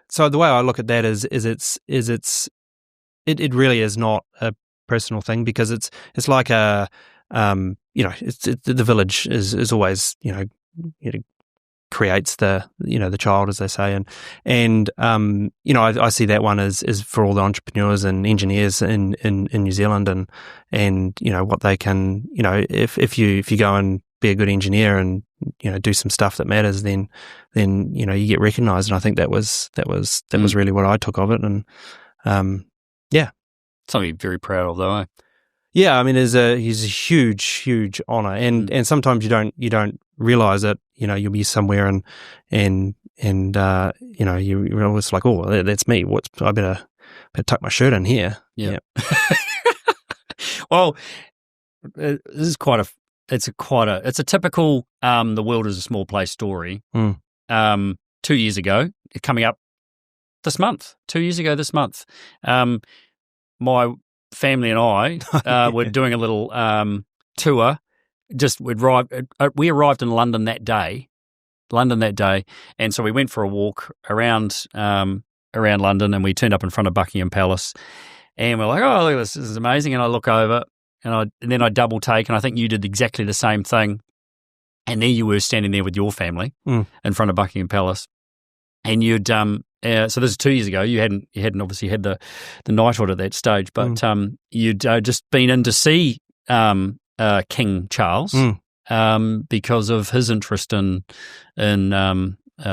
so the way I look at that is it really is not a personal thing, because it's like the village is always creates the child, as they say, and I see that one as for all the entrepreneurs and engineers in New Zealand, and what they can, if you go and be a good engineer and do some stuff that matters, then you get recognised, and I think that was really what I took of it, and something you're very proud of, though. Yeah, he's a huge honour, and sometimes you don't realise it. You'll be somewhere and you're always like, oh, that's me. I better tuck my shirt in here. Yeah. Well, this is it's a typical the world is a small place story. 2 years ago, coming up this month. 2 years ago this month, my family and I were doing a little tour. We arrived in London that day, and so we went for a walk around London, and we turned up in front of Buckingham Palace, and we're like, oh, look at this is amazing. And I look over, and then I double take, and I think you did exactly the same thing, and there you were standing there with your family in front of Buckingham Palace, and you'd so this is 2 years ago. You hadn't obviously had the knighthood at that stage, but you'd just been in to see King Charles because of his interest in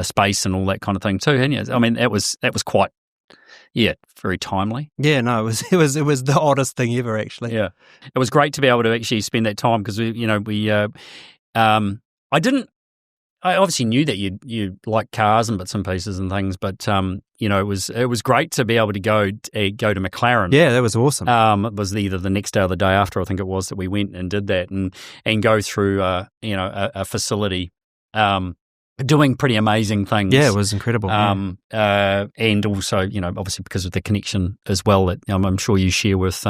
space and all that kind of thing too, hadn't you? That was quite very timely. Yeah, no, it was the oddest thing ever, actually. Yeah, it was great to be able to actually spend that time, because I obviously knew that you like cars and bits and pieces and things, but it was great to be able to go to McLaren. Yeah, that was awesome. It was either the next day or the day after, I think it was, that we went and did that, and go through a facility doing pretty amazing things. Yeah, it was incredible. And also, obviously because of the connection as well that I'm sure you share with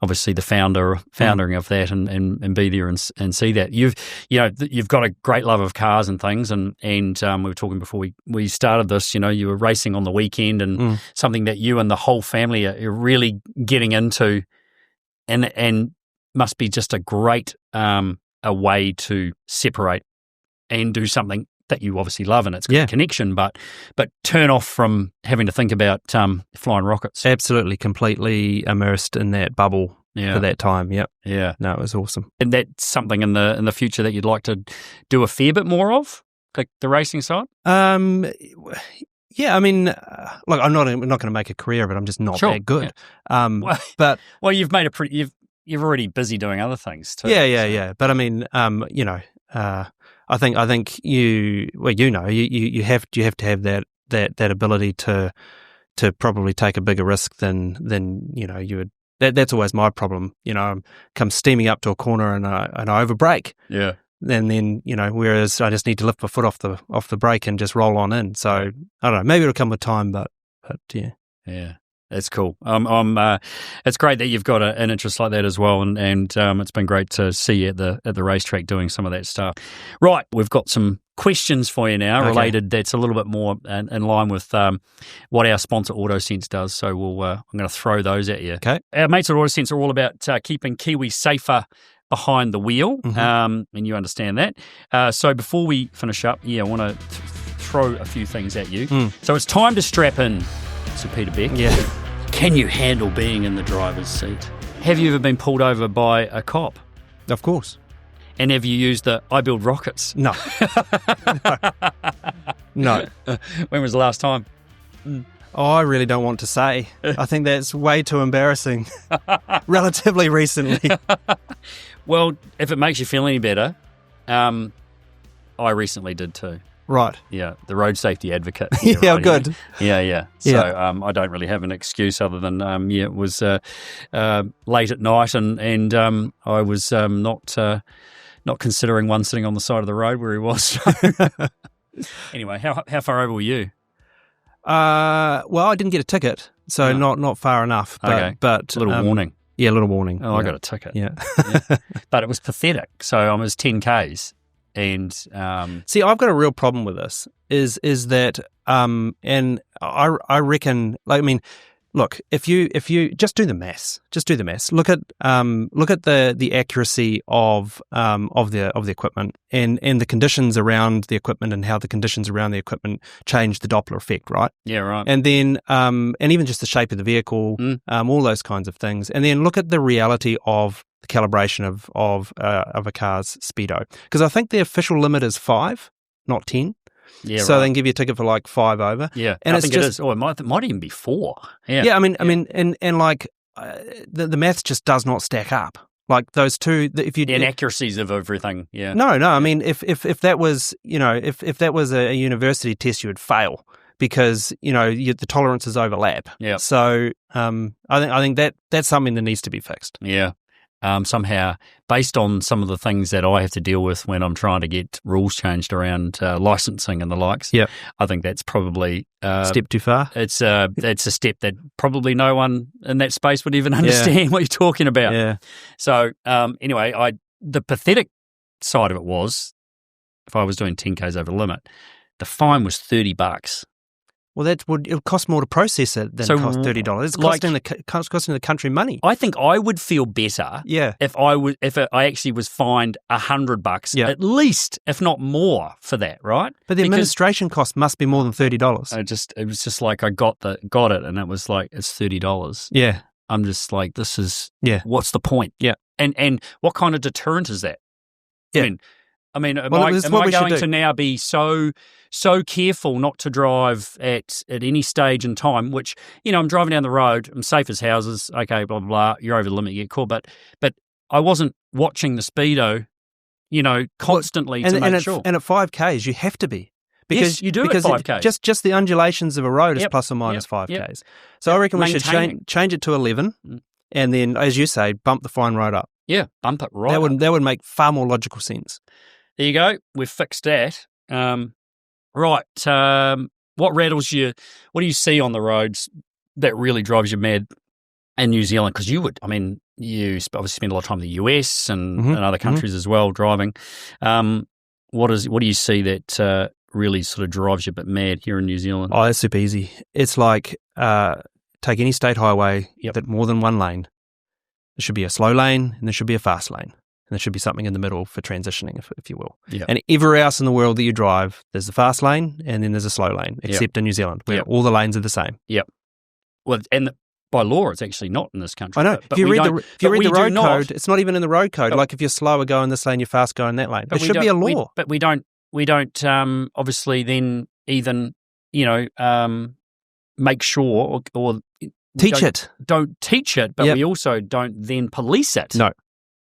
obviously the foundering of that, and be there and see that. You've got a great love of cars and things, and we were talking before we started this, you were racing on the weekend, and something that you and the whole family are really getting into, and must be just a great a way to separate and do something that you obviously love, and it's got a connection, but turn off from having to think about flying rockets. Absolutely, completely immersed in that bubble for that time. Yep. Yeah. No, it was awesome. And that's something in the future that you'd like to do a fair bit more of, like the racing side? Yeah, I mean, look, I'm not going to make a career of it. I'm just not Sure, that good. Well, But well, you've made a pretty. You're already busy doing other things too. yeah. But I mean, I think you have to have that ability to probably take a bigger risk than you would. That's always my problem. I come steaming up to a corner and I overbrake. Yeah. And then whereas I just need to lift my foot off the brake and just roll on in. So I don't know. Maybe it'll come with time, but yeah. Yeah. That's cool. It's great that you've got an interest like that as well, and it's been great to see you at the racetrack doing some of that stuff. Right, we've got some questions for you now, related. That's a little bit more in line with what our sponsor AutoSense does. So I'm going to throw those at you. Okay. Our mates at AutoSense are all about keeping Kiwi safer behind the wheel, and you understand that. So before we finish up, I want to throw a few things at you. So it's time to strap in. So Peter Beck, can you handle being in the driver's seat? Have you ever been pulled over by a cop? Of course. And have you used the I build rockets? No. No. When was the last time? Oh, I really don't want to say. I think that's way too embarrassing. Relatively recently. Well, if it makes you feel any better, I recently did too. Right. Yeah, the road safety advocate. Yeah, right good. Here. Yeah. So I don't really have an excuse other than it was late at night and I was not considering one sitting on the side of the road where he was. Anyway, how far over were you? Well, I didn't get a ticket, so not far enough. But a little warning. Yeah, a little warning. Oh, I got a ticket. Yeah. But it was pathetic. So I was 10 Ks. And see, I've got a real problem with this. Is that and I reckon, like, I mean, look, if you just do the maths, look at the accuracy of the equipment and the conditions around the equipment and how the conditions around the equipment change the Doppler effect, right? Yeah, right. And then and even just the shape of the vehicle, all those kinds of things, and then look at the reality of the calibration of a car's speedo, because I think the official limit is 5, not 10. Yeah, so right. they can give you a ticket for like 5 over. Yeah, and I think it is. Oh, it might even be 4. Yeah. Yeah, I mean, and like the maths just does not stack up. Like those two, if you inaccuracies of everything. Yeah. No. I mean, if that was if that was a university test, you would fail because the tolerances overlap. Yeah. So I think that's something that needs to be fixed. Yeah. Somehow, based on some of the things that I have to deal with when I'm trying to get rules changed around licensing and the likes, I think that's probably step too far. It's a step that probably no one in that space would even understand what you're talking about. Yeah. So anyway, the pathetic side of it was, if I was doing 10 Ks over the limit, the fine was $30. Well, it would cost more to process it than cost $30. It's costing the country money. I think I would feel better if I actually was fined $100 at least, if not more, for that, right? But the administration cost must be more than $30. It was just like I got it, and it was like it's $30. Yeah, I'm just like, this is what's the point? Yeah, and what kind of deterrent is that? Yeah. I mean, am I going to now be so careful not to drive at any stage in time, which, I'm driving down the road, I'm safe as houses, okay, blah, blah, blah, you're over the limit, you get caught, but I wasn't watching the speedo, constantly to make sure. And at 5Ks, you have to be. Because yes, you do at 5Ks. Just the undulations of a road is plus or minus 5Ks. So I reckon we should change it to 11, and then, as you say, bump the fine right up. Yeah, bump it right up. That would make far more logical sense. There you go. We've fixed that. Right. What rattles you? What do you see on the roads that really drives you mad in New Zealand? Because you obviously spend a lot of time in the US and other countries as well driving. What do you see that really sort of drives you a bit mad here in New Zealand? Oh, that's super easy. It's like take any state highway that more than one lane. There should be a slow lane and there should be a fast lane. And there should be something in the middle for transitioning, if you will. Yep. And everywhere else in the world that you drive, there's the fast lane and then there's a slow lane, except in New Zealand, where all the lanes are the same. Yep. Well, and by law, it's actually not in this country. I know. If you read the road code, it's not even in the road code. Like if you're slower, go in this lane, you're fast, go in that lane. There should be a law. But we don't obviously then even, make sure or Teach it. Don't teach it, but Yep. we also don't then police it. No.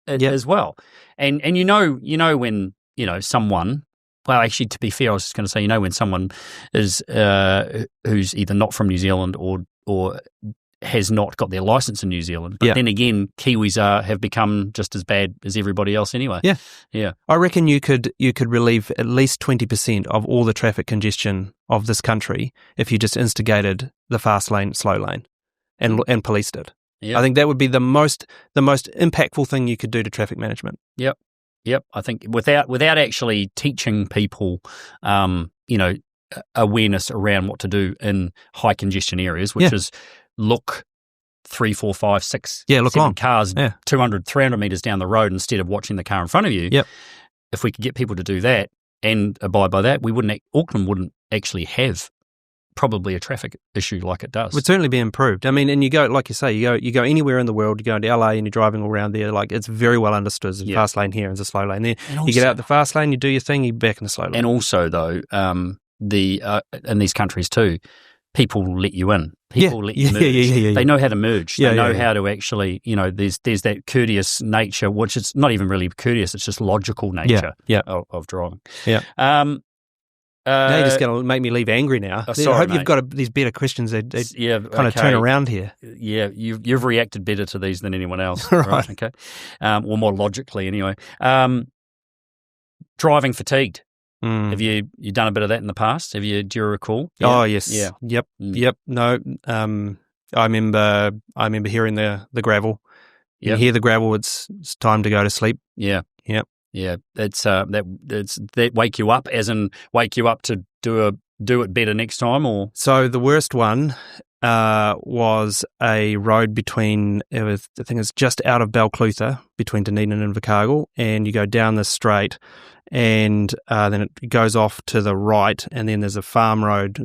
Yep. As well. And when someone. Well, actually, to be fair, I was just going to say, when someone is who's either not from New Zealand or has not got their license in New Zealand. But then again, Kiwis have become just as bad as everybody else anyway. Yeah. Yeah. I reckon you could relieve at least 20% of all the traffic congestion of this country if you just instigated the fast lane, slow lane, and policed it. Yep. I think that would be the most impactful thing you could do to traffic management. Yep. I think without actually teaching people, awareness around what to do in high congestion areas, which is look 3, 4, 5, 6, look 7 on. cars 200, 300 meters down the road instead of watching the car in front of you. Yep. If we could get people to do that and abide by that, Auckland wouldn't actually have probably a traffic issue like it does. Would certainly be improved. I mean, and you go, like you say, you go anywhere in the world, you go into LA and you're driving all around there, like it's very well understood. There's a fast lane here and there's a slow lane there. And you get out the fast lane, you do your thing, you're back in the slow lane. And also, though, in these countries too, people will let you in. People let you merge. Yeah. They know how to merge. They know yeah. how to actually, there's that courteous nature, which is not even really courteous, it's just logical nature of driving. Yeah. Now you're just going to make me leave angry now. Sorry, I hope mate. you've got these better questions that kind of okay. turn around here. Yeah, you've reacted better to these than anyone else. Right. Okay. Or more logically anyway. Driving fatigued. Have you done a bit of that in the past? Do you recall? Yeah. Oh, yes. Yeah. Yep. No, I remember hearing the gravel. You hear the gravel, it's time to go to sleep. Yeah. Yep. Yeah, it's that wake you up, as in wake you up to do it better next time, or so the worst one was a road I think it's just out of Balclutha between Dunedin and Invercargill, and you go down this straight, and then it goes off to the right, and then there's a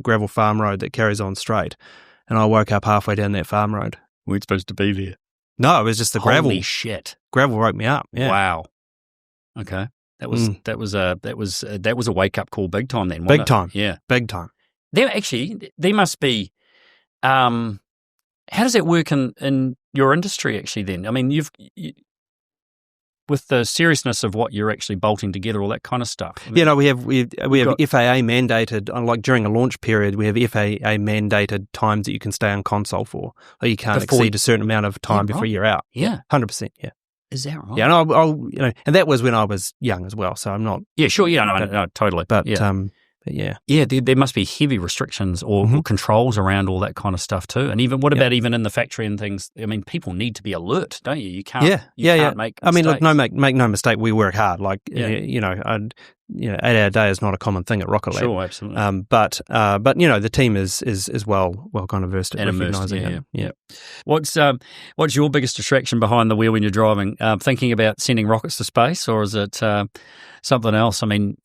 gravel farm road that carries on straight, and I woke up halfway down that farm road. we're supposed to be there. No, it was just the gravel. Holy shit! Gravel woke me up. Yeah. Wow. Okay, that was a wake up call, big time then. Big wasn't it? time. Yeah, Big time. There must be. How does that work in your industry? Actually, then I mean, with the seriousness of what you're actually bolting together, all that kind of stuff. I mean, we have FAA mandated, like during a launch period, we have FAA mandated times that you can stay on console for. Like you can't exceed a certain amount of time before you're out. Yeah. 100%. Yeah. Is that right? Yeah, and I'll and that was when I was young as well. So I'm not. Yeah, sure. Yeah, no, totally. But yeah, there must be heavy restrictions or controls around all that kind of stuff too. And even about even in the factory and things? I mean, people need to be alert, don't you? You can't. You can't make mistakes. I mean, look, make no mistake. We work hard. Like 8-hour day is not a common thing at Rocket Lab. Sure, absolutely. But the team is well kind of versed at recognising it. Yeah. What's your biggest distraction behind the wheel when you're driving? Thinking about sending rockets to space, or is it something else? I mean,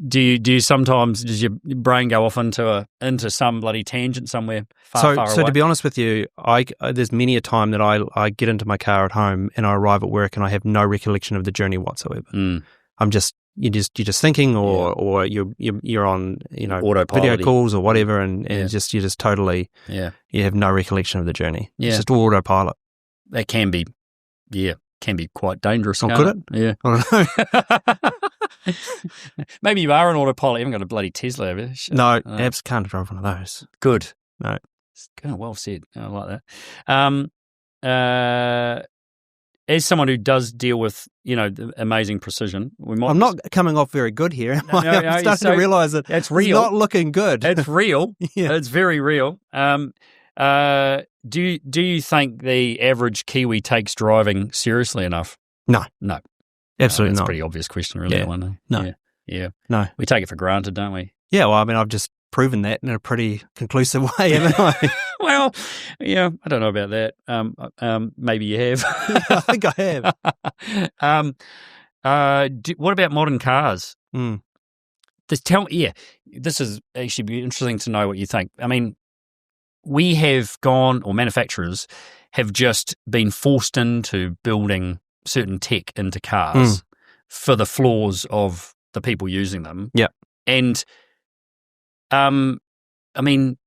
do you sometimes, does your brain go off into some bloody tangent somewhere far away? So to be honest with you, there's many a time that I get into my car at home and I arrive at work and I have no recollection of the journey whatsoever. I'm just you're just thinking, or you're on autopilot, video calls or whatever, and you're just totally you have no recollection of the journey. Yeah. It's just all autopilot. That can be quite dangerous. Oh, could it? Yeah. I don't know. Maybe you are an autopilot. You haven't got a bloody Tesla over there. No, Abs can't drive one of those. Good. No. Well said. I like that. As someone who does deal with, amazing precision, I'm not coming off very good here. No, I'm starting to realise that it's real. It's not looking good. It's real. Yeah. It's very real. Do you think the average Kiwi takes driving seriously enough? No. Absolutely that's not. a pretty obvious question, really. Yeah. That one. No. Yeah. No. We take it for granted, don't we? Yeah, well, I mean, I've just proven that in a pretty conclusive way, haven't I? Well, yeah, I don't know about that. Maybe you have. I think I have. What about modern cars? This is actually be interesting to know what you think. I mean, we have gone, or manufacturers have just been forced into building certain tech into cars for the flaws of the people using them. Yeah. And I mean,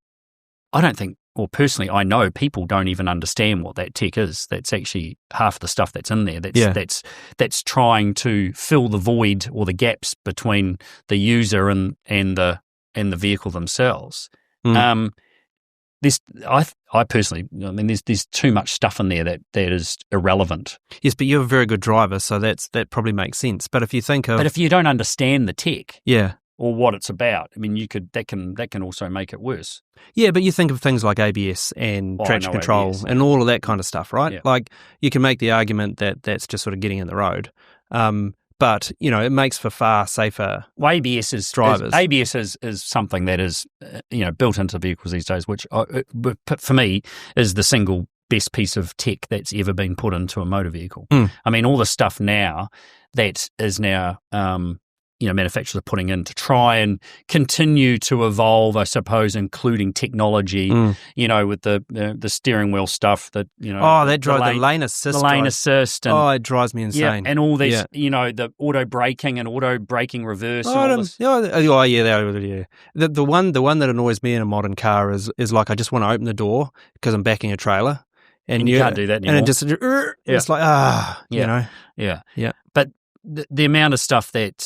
I don't think, or personally, I know people don't even understand what that tech is. That's actually half the stuff that's in there. That's trying to fill the void or the gaps between the user and the vehicle themselves. I personally, I mean, there's too much stuff in there that is irrelevant. Yes, but you're a very good driver, so that probably makes sense. But if you think of, but if you don't understand the tech, yeah, or what it's about, I mean, that can also make it worse. Yeah, but you think of things like ABS and traction control ABS, and all of that kind of stuff, right? Yeah. Like you can make the argument that that's just sort of getting in the road. But, it makes for far safer ABS is drivers. ABS is something that is, built into vehicles these days, which for me is the single best piece of tech that's ever been put into a motor vehicle. I mean, all the stuff now that is now, manufacturers are putting in to try and continue to evolve, I suppose, including technology, with the steering wheel stuff that, that drives the lane assist. The lane assist. And, it drives me insane. Yeah, and all this, the auto braking and auto braking reverse. The one that annoys me in a modern car is like I just want to open the door because I'm backing a trailer. And you can't do that anymore. And it just, it's like, Yeah. But the amount of stuff that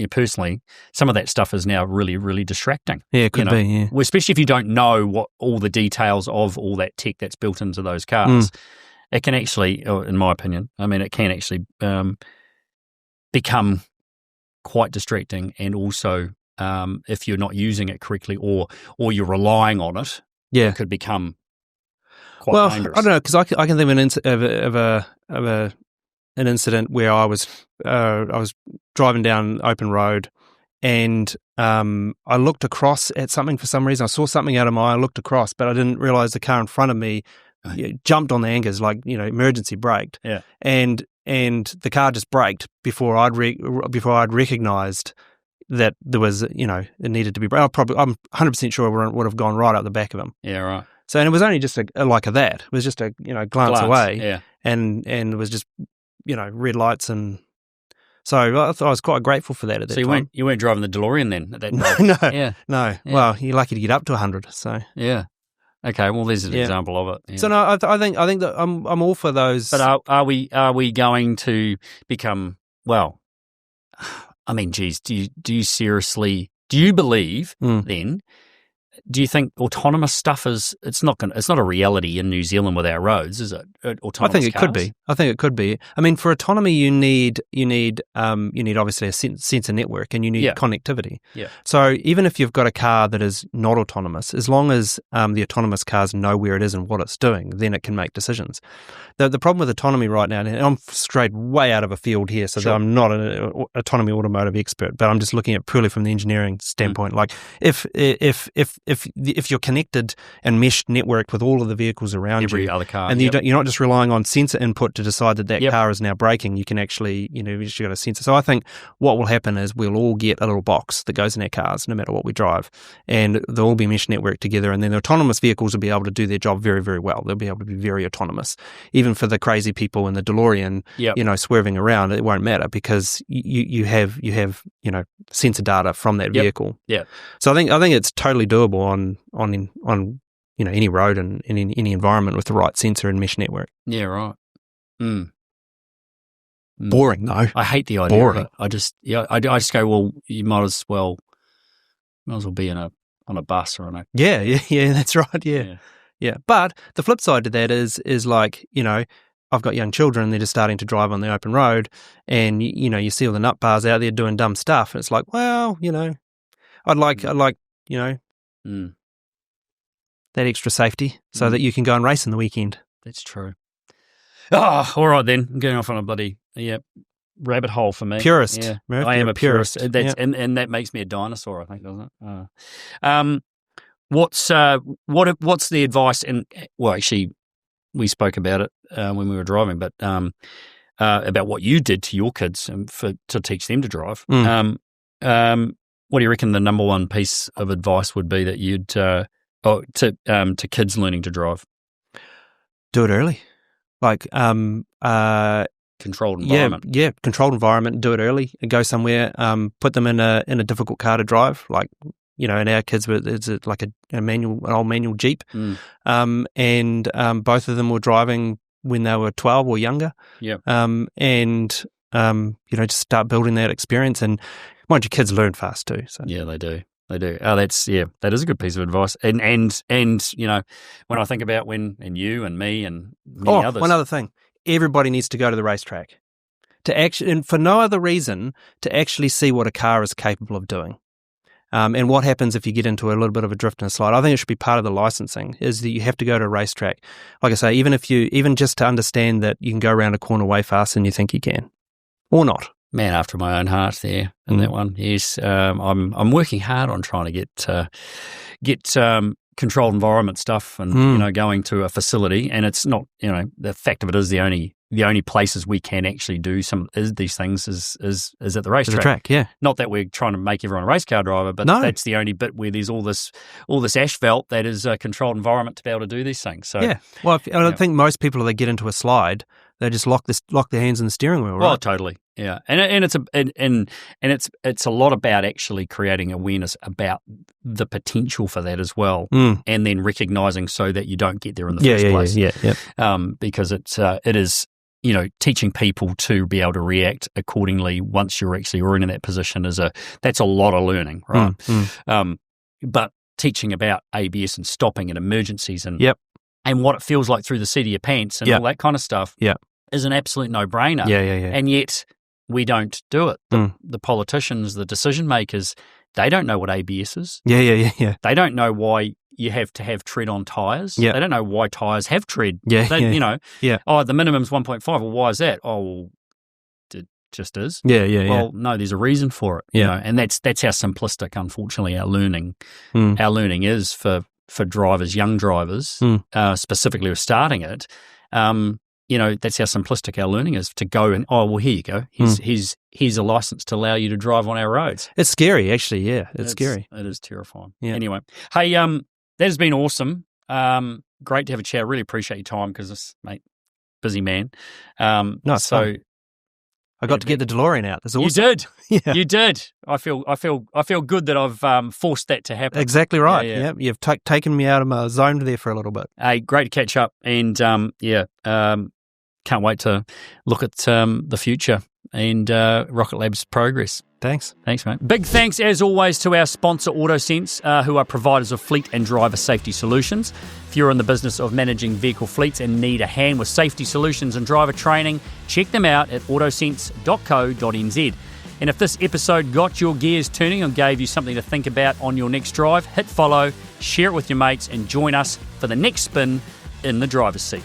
personally, some of that stuff is now really, really distracting. Yeah, it could be, yeah. Well, especially if you don't know what all the details of all that tech that's built into those cars. It can actually, in my opinion, it can actually become quite distracting, and also if you're not using it correctly or you're relying on it, it could become quite dangerous. I don't know, because I can think of an incident where I was driving down open road, and I looked across at something for some reason. I saw something out of my eye. I looked across, but I didn't realize the car in front of me jumped on the anchors, like emergency braked. Yeah, and the car just braked before I'd recognized that there was it needed to be braked. I'm 100% sure it would have gone right up the back of him. Yeah, right. So, and it was only just like that. It was just a glance away. Yeah, and it was just red lights, and so I thought I was quite grateful for that at that time. So you weren't driving the DeLorean then at that time? No. Well, you're lucky to get up to 100. So yeah, okay. Well, there's an example of it. Yeah. So no, I think that I'm all for those. But are we going to become? Well, I mean, geez, do you believe then? Do you think autonomous stuff it's not a reality in New Zealand with our roads, is it? Autonomous I think it cars? could be. I mean, for autonomy, you need obviously a sensor network, and you need connectivity. Yeah. So even if you've got a car that is not autonomous, as long as the autonomous cars know where it is and what it's doing, then it can make decisions. The problem with autonomy right now, and I'm straight way out of a field here, so that I'm not an autonomy automotive expert, but I'm just looking at purely from the engineering standpoint. Like if you're connected and meshed networked with all of the vehicles around every other car, and you're not just relying on sensor input to decide that car is now braking, you can actually, you just got a sensor. So I think what will happen is we'll all get a little box that goes in our cars, no matter what we drive, and they'll all be mesh networked together, and then the autonomous vehicles will be able to do their job very, very well. They'll be able to be very autonomous. Even for the crazy people in the DeLorean, swerving around, it won't matter because you have sensor data from that vehicle. Yeah. So I think it's totally doable on any road and in any environment with the right sensor and mesh network. Yeah, right. Boring though. I hate the idea of it. I just go, well, you might as well be on a bus or on a that's right. Yeah. But the flip side to that is like, I've got young children, they're just starting to drive on the open road, and you see all the nut bars out there doing dumb stuff, and it's like, well, I'd like that extra safety so that you can go and race in the weekend. That's true. Oh, all right then. I'm getting off on a bloody rabbit hole for me. Purist. Yeah. Murph, I am a purist. That's and that makes me a dinosaur, I think, doesn't it? What's the advice? And well, actually, we spoke about it when we were driving, but about what you did to your kids to teach them to drive. What do you reckon the number one piece of advice would be that you'd to kids learning to drive? Do it early. Like controlled environment. Yeah, controlled environment. Do it early. Go somewhere. Put them in a difficult car to drive. Like and our kids were, it's like an old manual Jeep. And both of them were driving when they were 12 or younger. Yep. Just start building that experience. And mind you, kids learn fast too. So. Yeah, they do. Oh, that is a good piece of advice. And when I think about and you and me and many others. One other thing. Everybody needs to go to the racetrack and for no other reason, to actually see what a car is capable of doing. And what happens if you get into a little bit of a drift and a slide. I think it should be part of the licensing, is that you have to go to a racetrack. Like I say, even just to understand that you can go around a corner way faster than you think you can. Or not. Man after my own heart there in that one. Yes, I'm working hard on trying to get controlled environment stuff and going to a facility, and it's not, the fact of it is the only places we can actually do these things is at the racetrack. Yeah. Not that we're trying to make everyone a race car driver, but that's the only bit where there's all this asphalt that is a controlled environment to be able to do these things. So yeah, well, I think most people, they get into a slide, they just lock their hands in the steering wheel, right? Well, totally. Yeah, and it's a lot about actually creating awareness about the potential for that as well, and then recognizing so that you don't get there in the first place. Yeah. Because it is teaching people to be able to react accordingly once you're actually already in that position that's a lot of learning, right? But teaching about ABS and stopping and emergencies and what it feels like through the seat of your pants and all that kind of stuff is an absolute no-brainer. Yeah. And yet we don't do it. The politicians, the decision makers, they don't know what ABS is. Yeah. They don't know why you have to have tread on tyres. Yeah. They don't know why tyres have tread. Yeah. Oh, the minimum's 1.5. Well, why is that? Oh, well, it just is. Yeah. Well, no, there's a reason for it. And that's how simplistic, unfortunately, our learning is for drivers, young drivers, specifically who are starting it. That's how simplistic our learning is, to go and, oh, well, here you go. Here's a license to allow you to drive on our roads. It's scary, actually. Yeah, it's scary. It is terrifying. Yeah. Anyway, hey, that has been awesome. Great to have a chat. I really appreciate your time because this, mate, busy man. No, so fun. I got to get the DeLorean out. That's awesome. You did. Yeah. You did. I feel good that I've forced that to happen. Exactly right. Yeah. You've taken me out of my zone there for a little bit. Hey, great to catch up, and can't wait to look at the future and Rocket Lab's progress. Thanks, mate. Big thanks, as always, to our sponsor, AutoSense, who are providers of fleet and driver safety solutions. If you're in the business of managing vehicle fleets and need a hand with safety solutions and driver training, check them out at autosense.co.nz. And if this episode got your gears turning and gave you something to think about on your next drive, hit follow, share it with your mates, and join us for the next spin in the driver's seat.